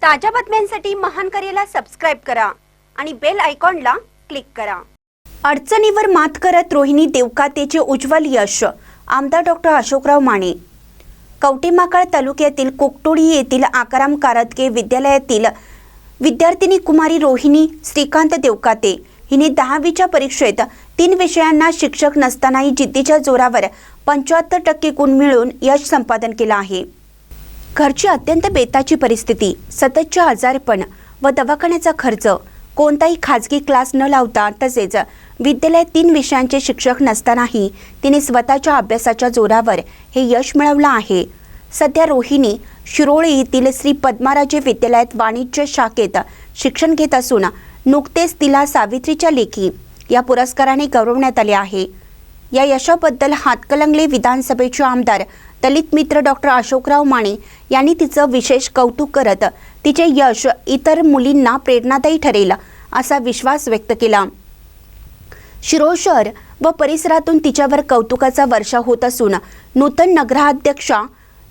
ताज्या बातम्यांसाठी महान करेला सबस्क्राइब करा आणि बेल आयकॉनला क्लिक करा। अडचणीवर मात करत रोहिणी देवकातेचे उज्ज्वल यश। आमदार डॉक्टर अशोकराव माने। कवठेमहांकाळ तालुक्यातील कोकटोळी येथील आकाराम कारतके विद्यालयातील विद्यार्थिनी कुमारी रोहिणी श्रीकांत देवकाते हिने 10वीच्या परीक्षेत 3 विषयांना शिक्षक नसतानाही जिद्दीच्या जोरावर 75% गुण मिळवून यश संपादन केले आहे। घरची अत्यंत बेताची परिस्थिती, सततचे आजारपण व दवाखान्याचा खर्च, कोणताही खाजगी क्लास न लावता तसेच विद्यालयात 3 विषयांचे शिक्षक नसतानाही तिने स्वतःच्या अभ्यासाच्या जोरावर हे यश मिळवले आहे। सध्या रोहिणी शिरोळ येथील श्री पद्माराजे विद्यालयात वाणिज्य शाखेत शिक्षण घेत असून नुकतेच तिला सावित्रीच्या लेखी या पुरस्काराने गौरवण्यात आले आहे। या यशाबद्दल हातकणंगले विधानसभेचे आमदार दलित मित्र डॉक्टर अशोकराव माने यांनी तिचे विशेष कौतुक करत तिचे यश इतर मुलींना प्रेरणादायी ठरेल असा विश्वास व्यक्त केला। शिरोळ शहर व परिसरातून तिच्यावर कौतुकाचा वर्षाव होत असून नूतन नगराध्यक्षा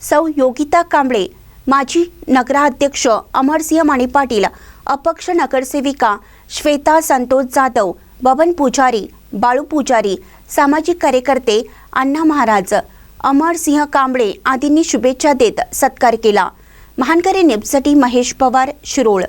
सौ योगिता कांबळे, माजी नगराध्यक्ष अमरसिंह माने पाटील, अपक्ष नगरसेविका श्वेता संतोष जाधव, बबन पुजारी, बाळू पुजारी, सामाजिक कार्यकर्ते अण्णा महाराज, अमरसिंह कांबळे आदींनी शुभेच्छा देत सत्कार केला। महानकरी न्यूजसाठी महेश पवार, शिरोळ।